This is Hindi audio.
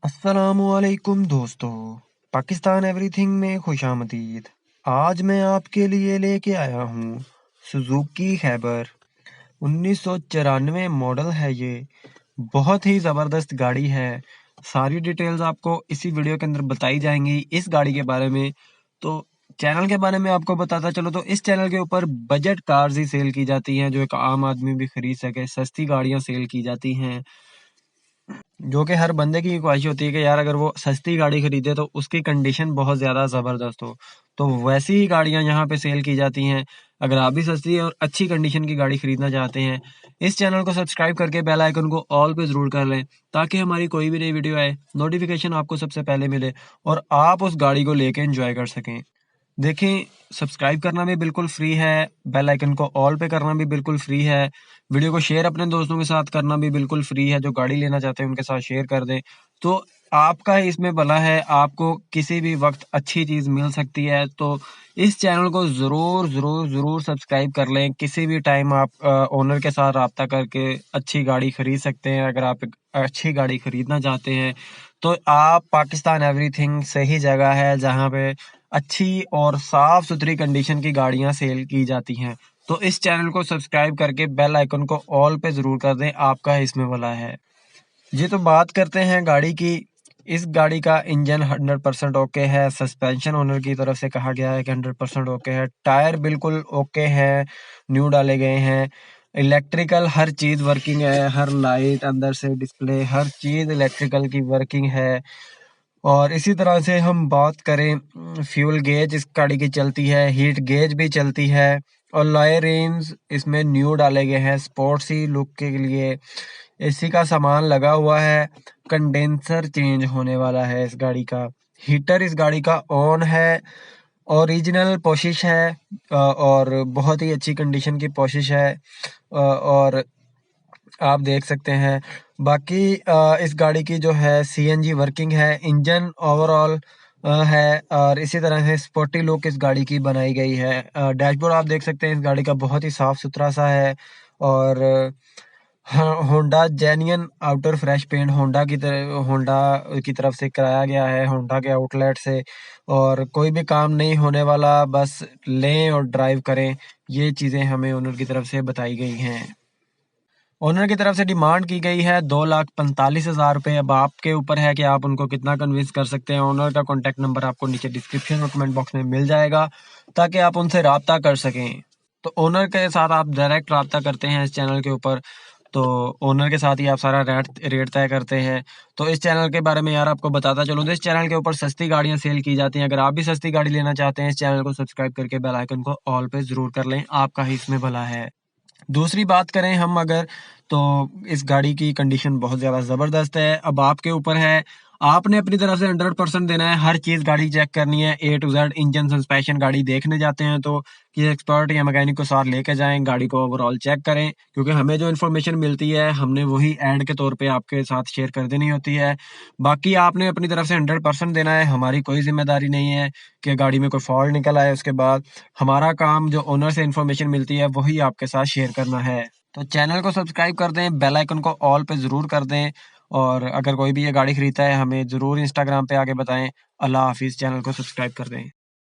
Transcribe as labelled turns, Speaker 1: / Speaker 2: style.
Speaker 1: अस्सलामुअलैकुम दोस्तों। पाकिस्तान एवरीथिंग में खुशामदीद। आज मैं आपके लिए लेके आया हूँ सुजुकी खैबर। 1994 मॉडल है ये। बहुत ही ज़बरदस्त गाड़ी है। सारी डिटेल्स आपको इसी वीडियो के अंदर बताई जाएंगी इस गाड़ी के बारे में। तो चैनल के बारे में आपको बताता चलो तो इस चैनल के ऊपर बजट कार्स ही सेल की जाती हैं, जो एक आम आदमी भी खरीद सके। सस्ती गाड़ियाँ सेल की जाती हैं, जो कि हर बंदे की ख्वाहिश होती है कि यार अगर वो सस्ती गाड़ी खरीदे तो उसकी कंडीशन बहुत ज़्यादा ज़बरदस्त हो। तो वैसी ही गाड़ियाँ यहाँ पे सेल की जाती हैं। अगर आप भी सस्ती और अच्छी कंडीशन की गाड़ी खरीदना चाहते हैं, इस चैनल को सब्सक्राइब करके बेल आइकन को ऑल पे ज़रूर कर लें, ताकि हमारी कोई भी नई वीडियो आए नोटिफिकेशन आपको सबसे पहले मिले और आप उस गाड़ी को लेके एंजॉय कर सकें। देखें, सब्सक्राइब करना भी बिल्कुल फ्री है, बेल आइकन को ऑल पे करना भी बिल्कुल फ्री है, वीडियो को शेयर अपने दोस्तों के साथ करना भी बिल्कुल फ्री है। जो गाड़ी लेना चाहते हैं उनके साथ शेयर कर दें, तो आपका ही इसमें भला है। आपको किसी भी वक्त अच्छी चीज़ मिल सकती है। तो इस चैनल को ज़रूर ज़रूर ज़रूर सब्सक्राइब कर लें। किसी भी टाइम आप ओनर के साथ रब्ता करके अच्छी गाड़ी खरीद सकते हैं। अगर आप एक अच्छी गाड़ी खरीदना चाहते हैं तो आप पाकिस्तान एवरीथिंग सही जगह है, जहाँ पे अच्छी और साफ सुथरी कंडीशन की गाड़ियां सेल की जाती हैं। तो इस चैनल को सब्सक्राइब करके बेल आइकन को ऑल पे जरूर कर दें, आपका इसमें भला है जी। तो बात करते हैं गाड़ी की। इस गाड़ी का इंजन 100% ओके है। सस्पेंशन ओनर की तरफ से कहा गया है कि 100% ओके है। टायर बिल्कुल ओके है, न्यू डाले गए हैं। इलेक्ट्रिकल हर चीज़ वर्किंग है, हर लाइट अंदर से डिस्प्ले हर चीज़ इलेक्ट्रिकल की वर्किंग है। और इसी तरह से हम बात करें, फ्यूल गेज इस गाड़ी की चलती है, हीट गेज भी चलती है और लॉय रेंज इसमें न्यू डाले गए हैं स्पोर्ट्सी लुक के लिए। एसी का सामान लगा हुआ है। कंडेंसर चेंज होने वाला है इस गाड़ी का। हीटर इस गाड़ी का ऑन है। ओरिजिनल पोशिश है और बहुत ही अच्छी कंडीशन की पोशिश है। और आप देख सकते हैं। बाकी इस गाड़ी की जो है सीएनजी वर्किंग है। इंजन ओवरऑल है और इसी तरह से स्पोर्टी लुक इस गाड़ी की बनाई गई है। डैशबोर्ड आप देख सकते हैं इस गाड़ी का बहुत ही साफ सुथरा सा है। और Honda genuine outer fresh paint Honda की तरफ से कराया गया है, होंडा के आउटलेट से। और कोई भी काम नहीं होने वाला, बस लें और ड्राइव करें। ये चीज़ें हमें ओनर की तरफ से बताई गई हैं। ओनर की तरफ से डिमांड की गई है 2,45,000 रुपये। अब आपके ऊपर है कि आप उनको कितना कन्विंस कर सकते हैं। ओनर का कॉन्टैक्ट नंबर आपको नीचे डिस्क्रिप्शन और कमेंट बॉक्स में मिल जाएगा, ताकि आप उनसे रब्ता कर सकें। तो ओनर के साथ आप डायरेक्ट रब्ता करते हैं इस चैनल के ऊपर, तो ओनर के साथ ही आप सारा रेट तय करते हैं। तो इस चैनल के बारे में यार आपको बताता चलूँ तो इस चैनल के ऊपर सस्ती गाड़ियां सेल की जाती हैं। अगर आप भी सस्ती गाड़ी लेना चाहते हैं, इस चैनल को सब्सक्राइब करके बेल आइकन को ऑल पे ज़रूर कर लें, आपका ही इसमें भला है। दूसरी बात करें हम अगर, तो इस गाड़ी की कंडीशन बहुत ज़्यादा ज़बरदस्त है। अब आपके ऊपर है, आपने अपनी तरफ से 100% देना है। हर चीज़ गाड़ी चेक करनी है, ए टू जेड। इंजन सस्पेंशन गाड़ी देखने जाते हैं तो किसी एक्सपर्ट या मैकेनिक को साथ लेके जाएं, गाड़ी को ओवरऑल चेक करें, क्योंकि हमें जो इन्फॉर्मेशन मिलती है हमने वही ऐड के तौर पे आपके साथ शेयर कर देनी होती है। बाकी आपने अपनी तरफ से 100% देना है, हमारी कोई जिम्मेदारी नहीं है कि गाड़ी में कोई फॉल्ट निकल आए। उसके बाद हमारा काम जो ओनर से इन्फॉर्मेशन मिलती है वही आपके साथ शेयर करना है। तो चैनल को सब्सक्राइब कर दें, बेल आइकन को ऑल पे ज़रूर कर दें। और अगर कोई भी ये गाड़ी खरीदता है हमें ज़रूर इंस्टाग्राम पे आके बताएं। अल्लाह हाफिज़। चैनल को सब्सक्राइब कर दें।